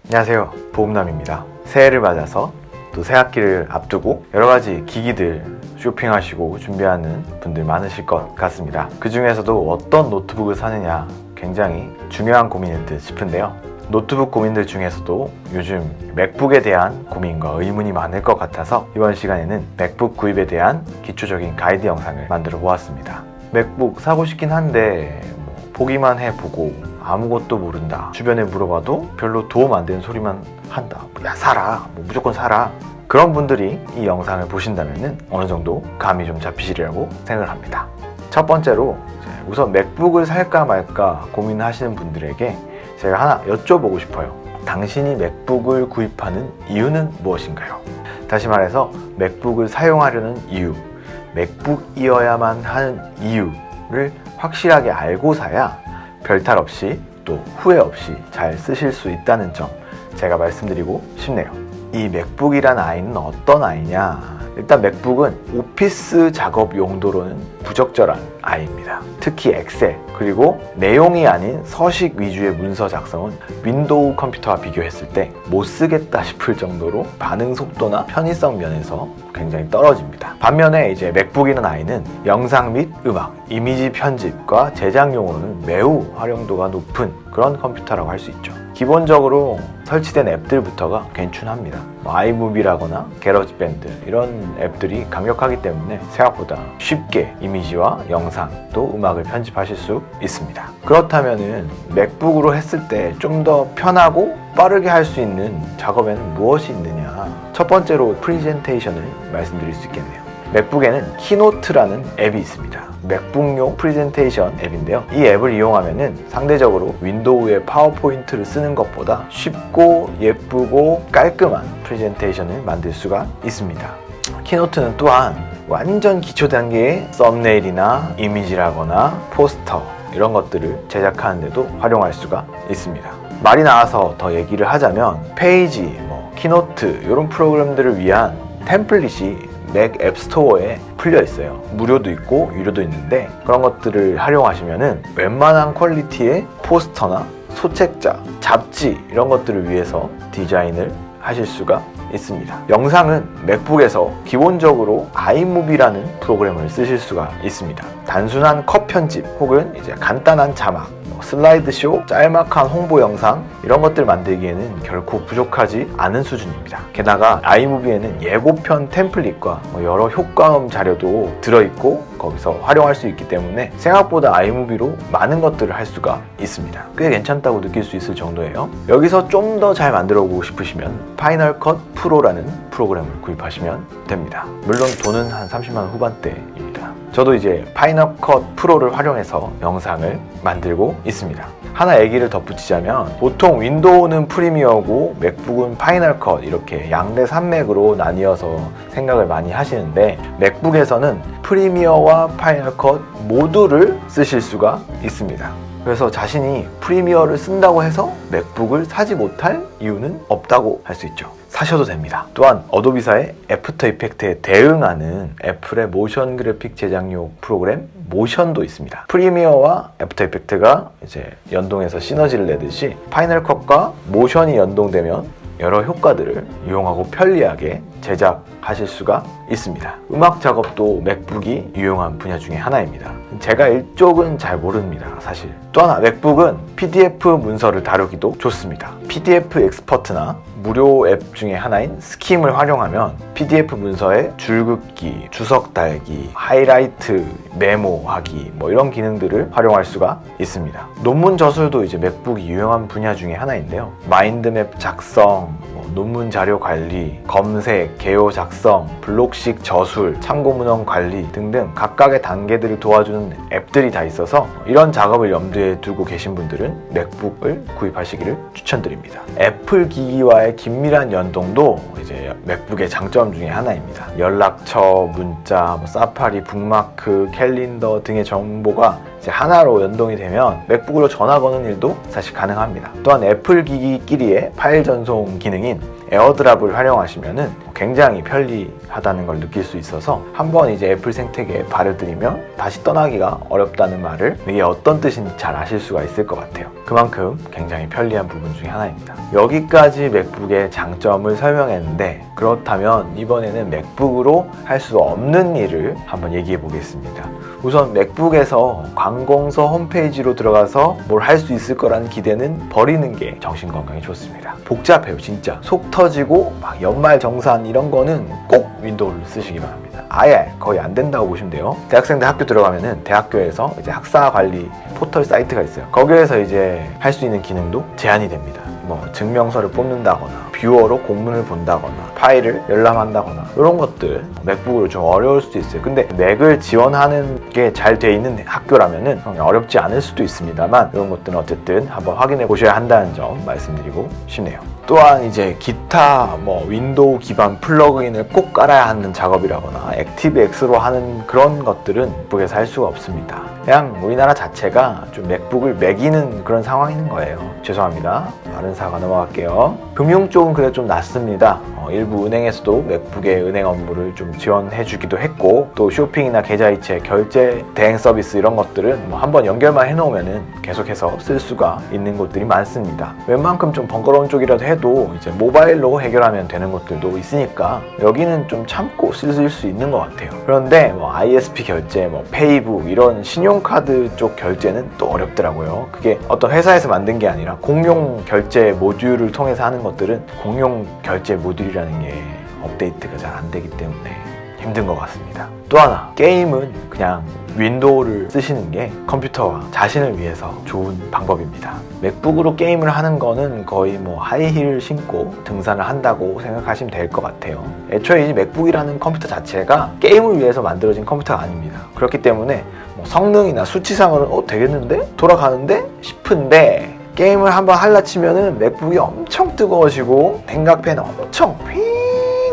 안녕하세요, 보험남입니다. 새해를 맞아서 또 새학기를 앞두고 여러가지 기기들 쇼핑하시고 준비하는 분들 많으실 것 같습니다. 그 중에서도 어떤 노트북을 사느냐 굉장히 중요한 고민일 듯 싶은데요. 노트북 고민들 중에서도 요즘 맥북에 대한 고민과 의문이 많을 것 같아서 이번 시간에는 맥북 구입에 대한 기초적인 가이드 영상을 만들어 보았습니다. 맥북 사고 싶긴 한데 보기만 해보고 아무것도 모른다, 주변에 물어봐도 별로 도움 안 되는 소리만 한다, 야 사라, 무조건 사라, 그런 분들이 이 영상을 보신다면 어느 정도 감이 좀 잡히시리라고 생각을 합니다. 첫 번째로 우선 맥북을 살까 말까 고민하시는 분들에게 제가 하나 여쭤보고 싶어요. 당신이 맥북을 구입하는 이유는 무엇인가요? 다시 말해서 맥북을 사용하려는 이유, 맥북이어야만 하는 이유를 확실하게 알고 사야 별탈 없이 또 후회 없이 잘 쓰실 수 있다는 점 제가 말씀드리고 싶네요. 이 맥북이란 아이는 어떤 아이냐? 일단 맥북은 오피스 작업 용도로는 부적절한 아이입니다. 특히 엑셀 그리고 내용이 아닌 서식 위주의 문서 작성은 윈도우 컴퓨터와 비교했을 때 못 쓰겠다 싶을 정도로 반응 속도나 편의성 면에서 굉장히 떨어집니다. 반면에 이제 맥북이라는 아이는 영상 및 음악, 이미지 편집과 제작용으로는 매우 활용도가 높은 그런 컴퓨터라고 할 수 있죠. 기본적으로 설치된 앱들부터가 괜찮합니다. 아이무비라거나 게러지밴드 이런 앱들이 강력하기 때문에 생각보다 쉽게 이미지와 영상 또 음악을 편집하실 수 있습니다. 그렇다면은 맥북으로 했을 때 좀 더 편하고 빠르게 할 수 있는 작업에는 무엇이 있느냐? 첫 번째로 프레젠테이션을 말씀드릴 수 있겠네요. 맥북에는 키노트라는 앱이 있습니다. 맥북용 프레젠테이션 앱인데요. 이 앱을 이용하면은 상대적으로 윈도우의 파워포인트를 쓰는 것보다 쉽고 예쁘고 깔끔한 프레젠테이션을 만들 수가 있습니다. 키노트는 또한 완전 기초 단계의 썸네일이나 이미지라거나 포스터 이런 것들을 제작하는데도 활용할 수가 있습니다. 말이 나와서 더 얘기를 하자면 페이지, 키노트 이런 프로그램들을 위한 템플릿이 맥 앱스토어에 풀려 있어요. 무료도 있고 유료도 있는데 그런 것들을 활용하시면은 웬만한 퀄리티의 포스터나 소책자, 잡지 이런 것들을 위해서 디자인을 하실 수가 있습니다. 영상은 맥북에서 기본적으로 아이무비라는 프로그램을 쓰실 수가 있습니다. 단순한 컷 편집 혹은 이제 간단한 자막, 슬라이드쇼, 짤막한 홍보 영상 이런 것들 만들기에는 결코 부족하지 않은 수준입니다. 게다가 아이무비에는 예고편 템플릿과 여러 효과음 자료도 들어있고 거기서 활용할 수 있기 때문에 생각보다 아이무비로 많은 것들을 할 수가 있습니다. 꽤 괜찮다고 느낄 수 있을 정도예요. 여기서 좀 더 잘 만들어 보고 싶으시면 파이널 컷 프로라는 프로그램을 구입하시면 됩니다. 물론 돈은 한 30만 원 후반대입니다. 저도 이제 파이널 컷 프로를 활용해서 영상을 만들고 있습니다. 하나 얘기를 덧붙이자면 보통 윈도우는 프리미어고 맥북은 파이널 컷 이렇게 양대 산맥으로 나뉘어서 생각을 많이 하시는데 맥북에서는 프리미어와 파이널 컷 모두를 쓰실 수가 있습니다. 그래서 자신이 프리미어를 쓴다고 해서 맥북을 사지 못할 이유는 없다고 할 수 있죠. 사셔도 됩니다. 또한 어도비사의 애프터 이펙트에 대응하는 애플의 모션 그래픽 제작용 프로그램 모션도 있습니다. 프리미어와 애프터 이펙트가 이제 연동해서 시너지를 내듯이 파이널 컷과 모션이 연동되면 여러 효과들을 이용하고 편리하게 제작하실 수가 있습니다. 음악 작업도 맥북이 유용한 분야 중에 하나입니다. 제가 이쪽은 잘 모릅니다, 사실. 또 하나, 맥북은 PDF 문서를 다루기도 좋습니다. PDF 엑스퍼트나 무료 앱 중에 하나인 스킴을 활용하면 PDF 문서에 줄긋기, 주석 달기, 하이라이트, 메모하기 이런 기능들을 활용할 수가 있습니다. 논문 저술도 이제 맥북이 유용한 분야 중에 하나인데요. 마인드맵 작성, 논문 자료 관리, 검색, 개요 작성, 블록식 저술, 참고 문헌 관리 등등 각각의 단계들을 도와주는 앱들이 다 있어서 이런 작업을 염두에 두고 계신 분들은 맥북을 구입하시기를 추천드립니다. 애플 기기와의 긴밀한 연동도 이제 맥북의 장점 중에 하나입니다. 연락처, 문자, 사파리, 북마크, 캘린더 등의 정보가 이제 하나로 연동이 되면 맥북으로 전화 거는 일도 사실 가능합니다. 또한 애플 기기끼리의 파일 전송 기능인 에어드랍을 활용하시면은 굉장히 편리하다는 걸 느낄 수 있어서 한번 이제 애플 생태계에 발을 들이면 다시 떠나기가 어렵다는 말을 이게 어떤 뜻인지 잘 아실 수가 있을 것 같아요. 그만큼 굉장히 편리한 부분 중에 하나입니다. 여기까지 맥북의 장점을 설명했는데, 그렇다면 이번에는 맥북으로 할 수 없는 일을 한번 얘기해 보겠습니다. 우선 맥북에서 관공서 홈페이지로 들어가서 뭘 할 수 있을 거라는 기대는 버리는 게 정신건강에 좋습니다. 복잡해요, 진짜. 속 터지고 막 연말정산 이런 거는 꼭 윈도우를 쓰시기 바랍니다. 아예 거의 안 된다고 보시면 돼요. 대학생들 학교 들어가면은 대학교에서 이제 학사 관리 포털 사이트가 있어요. 거기에서 이제 할 수 있는 기능도 제한이 됩니다. 뭐 증명서를 뽑는다거나 뷰어로 공문을 본다거나 파일을 열람한다거나 이런 것들 맥북으로 좀 어려울 수도 있어요. 근데 맥을 지원하는 게 잘 돼 있는 학교라면은 어렵지 않을 수도 있습니다만, 이런 것들은 어쨌든 한번 확인해 보셔야 한다는 점 말씀드리고 싶네요. 또한 이제 기타 윈도우 기반 플러그인을 꼭 깔아야 하는 작업이라거나 액티브엑스로 하는 그런 것들은 맥북에서 할 수가 없습니다. 그냥 우리나라 자체가 좀 맥북을 매기는 그런 상황이 있는 거예요. 죄송합니다. 다른 사과 넘어갈게요. 금융 쪽은 그래도 좀 낫습니다. 일부 은행에서도 맥북의 은행 업무를 좀 지원해 주기도 했고, 또 쇼핑이나 계좌이체, 결제 대행 서비스 이런 것들은 한번 연결만 해놓으면은 계속해서 쓸 수가 있는 곳들이 많습니다. 웬만큼 좀 번거로운 쪽이라도 해도 이제 모바일로 해결하면 되는 것들도 있으니까 여기는 좀 참고 쓸 수 있는 것 같아요. 그런데 ISP 결제, 페이북 이런 신용카드 쪽 결제는 또 어렵더라고요. 그게 어떤 회사에서 만든 게 아니라 공용 결제 모듈을 통해서 하는 것들은 공용 결제 모듈이라는 게 업데이트가 잘 안 되기 때문에 힘든 것 같습니다. 또 하나, 게임은 그냥 윈도우를 쓰시는 게 컴퓨터와 자신을 위해서 좋은 방법입니다. 맥북으로 게임을 하는 거는 거의 하이힐 신고 등산을 한다고 생각하시면 될 것 같아요. 애초에 이 맥북이라는 컴퓨터 자체가 게임을 위해서 만들어진 컴퓨터가 아닙니다. 그렇기 때문에 성능이나 수치상으로는 되겠는데? 돌아가는데? 싶은데, 게임을 한번 할라 치면은 맥북이 엄청 뜨거워지고 냉각팬 엄청 휘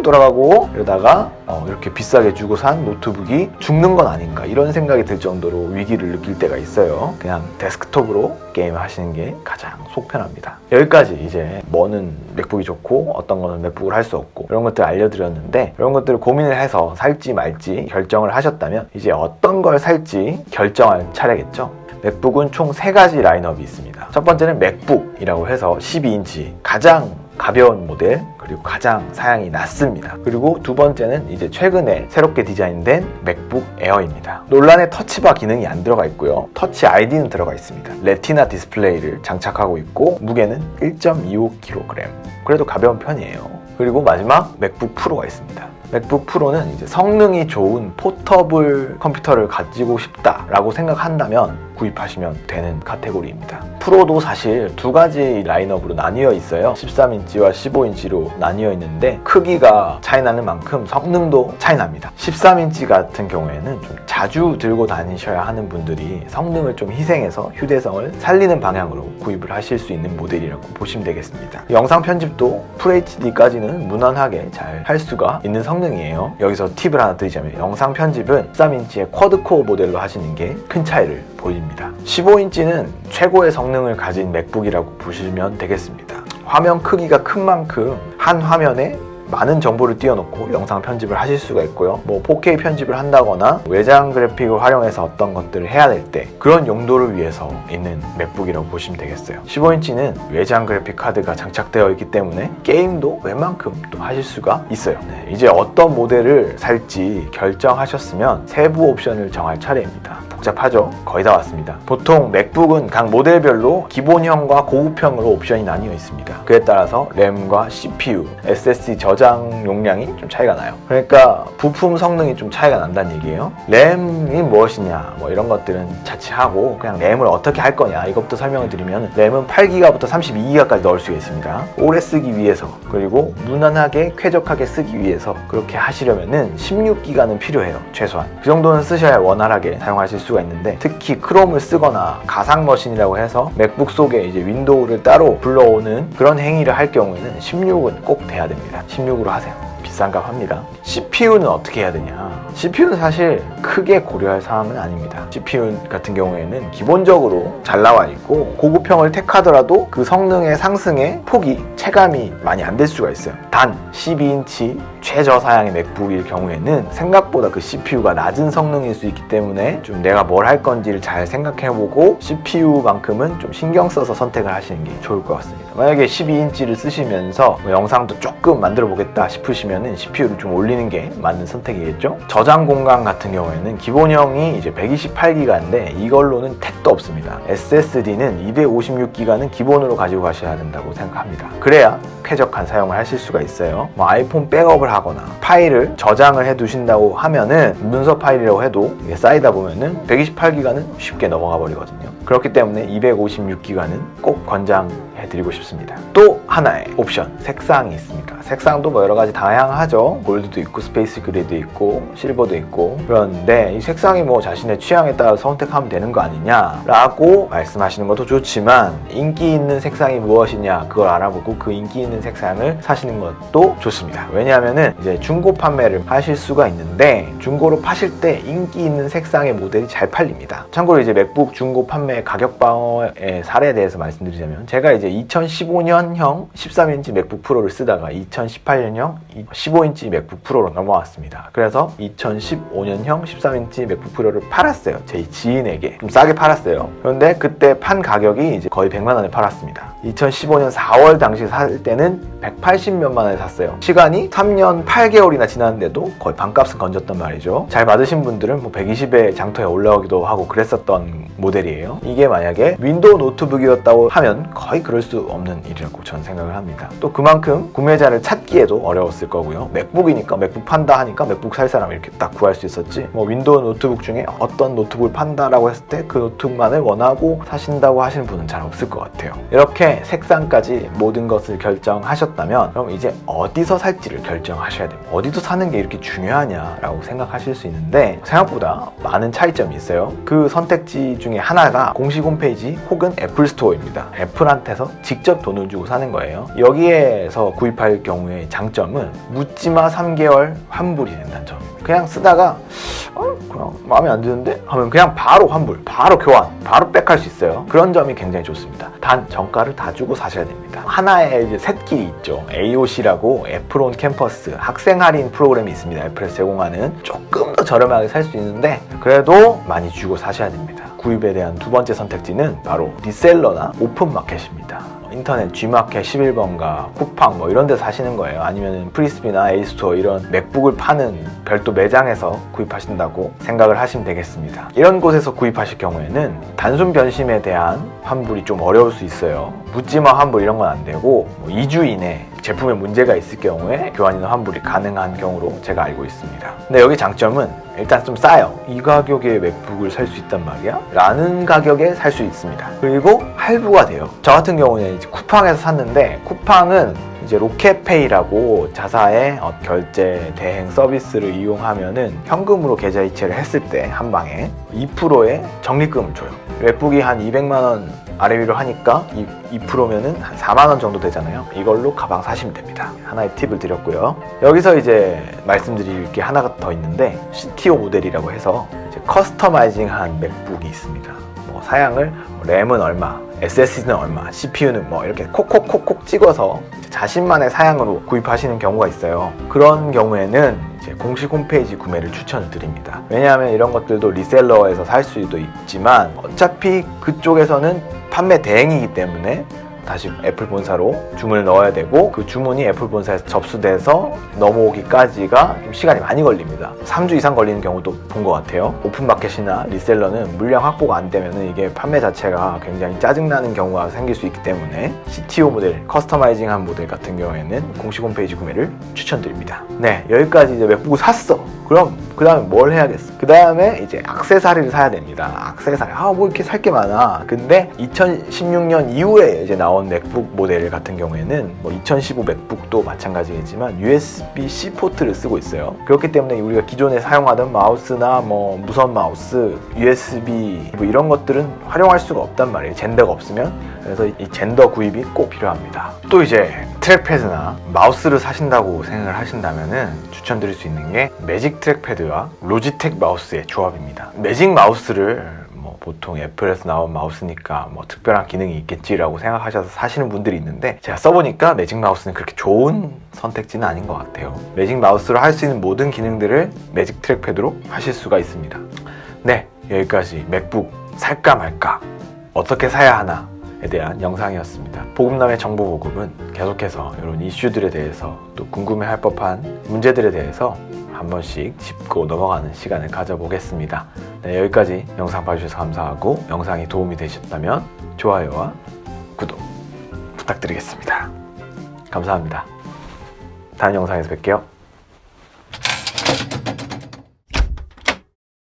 돌아가고, 이러다가 이렇게 비싸게 주고 산 노트북이 죽는 건 아닌가 이런 생각이 들 정도로 위기를 느낄 때가 있어요. 그냥 데스크톱으로 게임을 하시는 게 가장 속 편합니다. 여기까지 이제 뭐는 맥북이 좋고 어떤 거는 맥북을 할 수 없고 이런 것들 알려드렸는데, 이런 것들을 고민을 해서 살지 말지 결정을 하셨다면 이제 어떤 걸 살지 결정할 차례겠죠. 맥북은 총 3가지 라인업이 있습니다. 첫 번째는 맥북이라고 해서 12인치 가장 가벼운 모델, 그리고 가장 사양이 낮습니다. 그리고 두 번째는 이제 최근에 새롭게 디자인된 맥북 에어입니다. 논란의 터치바 기능이 안 들어가 있고요. 터치 아이디는 들어가 있습니다. 레티나 디스플레이를 장착하고 있고, 무게는 1.25kg. 그래도 가벼운 편이에요. 그리고 마지막 맥북 프로가 있습니다. 맥북 프로는 이제 성능이 좋은 포터블 컴퓨터를 가지고 싶다라고 생각한다면 구입하시면 되는 카테고리입니다. 프로도 사실 2가지 라인업으로 나뉘어 있어요. 13인치와 15인치로 나뉘어 있는데 크기가 차이 나는 만큼 성능도 차이 납니다. 13인치 같은 경우에는 좀 자주 들고 다니셔야 하는 분들이 성능을 좀 희생해서 휴대성을 살리는 방향으로 구입을 하실 수 있는 모델이라고 보시면 되겠습니다. 영상 편집도 FHD까지는 무난하게 잘 할 수가 있는 성능이에요. 여기서 팁을 하나 드리자면, 영상 편집은 13인치의 쿼드코어 모델로 하시는 게 큰 차이를 보입니다. 15인치는 최고의 성능을 가진 맥북이라고 보시면 되겠습니다. 화면 크기가 큰 만큼 한 화면에 많은 정보를 띄워놓고 영상 편집을 하실 수가 있고요. 4K 편집을 한다거나 외장 그래픽을 활용해서 어떤 것들을 해야 될 때 그런 용도를 위해서 있는 맥북이라고 보시면 되겠어요. 15인치는 외장 그래픽 카드가 장착되어 있기 때문에 게임도 웬만큼 또 하실 수가 있어요. 이제 어떤 모델을 살지 결정하셨으면 세부 옵션을 정할 차례입니다. 복잡하죠? 거의 다 왔습니다. 보통 맥북은 각 모델별로 기본형과 고급형으로 옵션이 나뉘어 있습니다. 그에 따라서 램과 CPU, SSD 저장 용량이 좀 차이가 나요. 그러니까 부품 성능이 좀 차이가 난다는 얘기예요. 램이 무엇이냐 이런 것들은 자취하고, 그냥 램을 어떻게 할 거냐 이것부터 설명을 드리면, 램은 8기가부터 32기가까지 넣을 수가 있습니다. 오래 쓰기 위해서, 그리고 무난하게 쾌적하게 쓰기 위해서 그렇게 하시려면은 16기가는 필요해요. 최소한 그 정도는 쓰셔야 원활하게 사용하실 수가 있는데, 특히 크롬을 쓰거나 가상 머신이라고 해서 맥북 속에 이제 윈도우를 따로 불러오는 그런 행위를 할 경우에는 16은 꼭 돼야 됩니다. 16으로 하세요. 비싼 값 합니다. CPU는 어떻게 해야 되냐? CPU는 사실 크게 고려할 사항은 아닙니다. CPU 같은 경우에는 기본적으로 잘 나와 있고, 고급형을 택하더라도 그 성능의 상승에 폭이 체감이 많이 안 될 수가 있어요. 단 12인치 최저사양의 맥북일 경우에는 생각보다 그 CPU가 낮은 성능일 수 있기 때문에 좀 내가 뭘 할 건지를 잘 생각해보고 CPU만큼은 좀 신경 써서 선택을 하시는 게 좋을 것 같습니다. 만약에 12인치를 쓰시면서 영상도 조금 만들어 보겠다 싶으시면은 CPU를 좀 올리는 게 맞는 선택이겠죠. 저장 공간 같은 경우에는 기본형이 이제 128기가인데 이걸로는 택도 없습니다. SSD는 256기가는 기본으로 가지고 가셔야 된다고 생각합니다. 그래야 쾌적한 사용을 하실 수가 있어요. 뭐 아이폰 백업을 하거나 파일을 저장을 해 두신다고 하면은 문서 파일이라고 해도 이게 쌓이다 보면은 128기가는 쉽게 넘어가 버리거든요. 그렇기 때문에 256기가는 꼭 권장해드리고 싶습니다. 또 하나의 옵션, 색상이 있습니다. 색상도 뭐 여러 가지 다양하죠. 골드도 있고 스페이스 그레이도 있고 실버도 있고. 그런데 이 색상이 뭐 자신의 취향에 따라 선택하면 되는 거 아니냐 라고 말씀하시는 것도 좋지만, 인기 있는 색상이 무엇이냐 그걸 알아보고 그 인기 있는 색상을 사시는 것도 좋습니다. 왜냐하면은 이제 중고 판매를 하실 수가 있는데 중고로 파실 때 인기 있는 색상의 모델이 잘 팔립니다. 참고로 이제 맥북 중고 판매 가격 방어의 사례에 대해서 말씀드리자면, 제가 이제 2015년형 13인치 맥북 프로를 쓰다가 2018년형 15인치 맥북 프로로 넘어왔습니다. 그래서 2015년형 13인치 맥북 프로를 팔았어요. 제 지인에게 좀 싸게 팔았어요. 그런데 그때 판 가격이 이제 거의 100만 원에 팔았습니다. 2015년 4월 당시 살 때는 180몇만 원에 샀어요. 시간이 3년 8개월이나 지났는데도 거의 반값은 건졌단 말이죠. 잘 받으신 분들은 뭐 120에 장터에 올라오기도 하고 그랬었던 모델이에요. 이게 만약에 윈도우 노트북이었다고 하면 거의 그럴 수 없는 일이라고 저는 생각을 합니다. 또 그만큼 구매자를 찾기에도 어려웠을 거고요. 맥북이니까 맥북 판다 하니까 맥북 살 사람 이렇게 딱 구할 수 있었지, 뭐 윈도우 노트북 중에 어떤 노트북을 판다라고 했을 때 그 노트북만을 원하고 사신다고 하시는 분은 잘 없을 것 같아요. 이렇게 색상까지 모든 것을 결정하셨다면 그럼 이제 어디서 살지를 결정하셔야 됩니다. 어디서 사는 게 이렇게 중요하냐라고 생각하실 수 있는데 생각보다 많은 차이점이 있어요. 그 선택지 중에 하나가 공식 홈페이지 혹은 애플 스토어입니다. 애플한테서 직접 돈을 주고 사는 거예요. 여기에서 구입할 경우에 장점은 묻지마 3개월 환불이 된다는 점입니다. 그냥 쓰다가 그냥 마음에 안 드는데 하면 그냥 바로 환불, 바로 교환, 바로 백할 수 있어요. 그런 점이 굉장히 좋습니다. 단 정가를 다 주고 사셔야 됩니다. 하나의 이제 샛길이 있죠. AOC라고 애플 온 캠퍼스 학생 할인 프로그램이 있습니다. 애플에서 제공하는, 조금 더 저렴하게 살 수 있는데 그래도 많이 주고 사셔야 됩니다. 구입에 대한 두 번째 선택지는 바로 리셀러나 오픈마켓입니다. 인터넷 G마켓 11번가, 쿠팡 뭐 이런 데서 사시는 거예요. 아니면 프리스비나 에이스토어 이런 맥북을 파는 별도 매장에서 구입하신다고 생각을 하시면 되겠습니다. 이런 곳에서 구입하실 경우에는 단순 변심에 대한 환불이 좀 어려울 수 있어요. 묻지마 환불 이런 건 안 되고, 뭐 2주 이내 제품에 문제가 있을 경우에 교환이나 환불이 가능한 경우로 제가 알고 있습니다. 근데 여기 장점은 일단 좀 싸요. 이 가격에 맥북을 살 수 있단 말이야? 라는 가격에 살 수 있습니다. 그리고 할부가 돼요. 저 같은 경우는 이제 쿠팡에서 샀는데, 쿠팡은 이제 로켓페이라고 자사의 결제 대행 서비스를 이용하면은 현금으로 계좌 이체를 했을 때 한 방에 2%의 적립금을 줘요. 맥북이 한 200만 원 아래 위로 하니까 2%면은 한 4만 원 정도 되잖아요. 이걸로 가방 사시면 됩니다. 하나의 팁을 드렸고요. 여기서 이제 말씀드릴 게 하나가 더 있는데, CTO 모델이라고 해서 이제 커스터마이징한 맥북이 있습니다. 뭐 사양을 램은 얼마, SSD는 얼마, CPU는 뭐 이렇게 콕콕콕콕 찍어서 자신만의 사양으로 구입하시는 경우가 있어요. 그런 경우에는 이제 공식 홈페이지 구매를 추천을 드립니다. 왜냐하면 이런 것들도 리셀러에서 살 수도 있지만 어차피 그쪽에서는 판매 대행이기 때문에 다시 애플 본사로 주문을 넣어야 되고, 그 주문이 애플 본사에서 접수돼서 넘어오기까지가 좀 시간이 많이 걸립니다. 3주 이상 걸리는 경우도 본 것 같아요. 오픈마켓이나 리셀러는 물량 확보가 안 되면 이게 판매 자체가 굉장히 짜증나는 경우가 생길 수 있기 때문에 CTO 모델, 커스터마이징한 모델 같은 경우에는 공식 홈페이지 구매를 추천드립니다. 네, 여기까지 이제 맥북을 샀어. 그럼 그 다음에 뭘 해야겠어? 그 다음에 이제 액세서리를 사야 됩니다. 액세서리, 뭐 이렇게 살 게 많아. 근데 2016년 이후에 이제 나온 맥북 모델 같은 경우에는 뭐 2015 맥북도 마찬가지겠지만 USB-C 포트를 쓰고 있어요. 그렇기 때문에 우리가 기존에 사용하던 마우스나 뭐 무선 마우스, USB 뭐 이런 것들은 활용할 수가 없단 말이에요. 젠더가 없으면. 그래서 이 젠더 구입이 꼭 필요합니다. 또 이제 트랙패드나 마우스를 사신다고 생각을 하신다면은 추천드릴 수 있는 게 매직 트랙패드와 로지텍 마우스의 조합입니다. 매직 마우스를 뭐 보통 애플에서 나온 마우스니까 뭐 특별한 기능이 있겠지라고 생각하셔서 사시는 분들이 있는데, 제가 써보니까 매직 마우스는 그렇게 좋은 선택지는 아닌 것 같아요. 매직 마우스로 할 수 있는 모든 기능들을 매직 트랙패드로 하실 수가 있습니다. 네, 여기까지 맥북 살까 말까, 어떻게 사야 하나에 대한 영상이었습니다. 보급남의 정보 보급은 계속해서 이런 이슈들에 대해서, 또 궁금해할 법한 문제들에 대해서 한 번씩 짚고 넘어가는 시간을 가져보겠습니다. 네, 여기까지 영상 봐주셔서 감사하고, 영상이 도움이 되셨다면 좋아요와 구독 부탁드리겠습니다. 감사합니다. 다음 영상에서 뵐게요.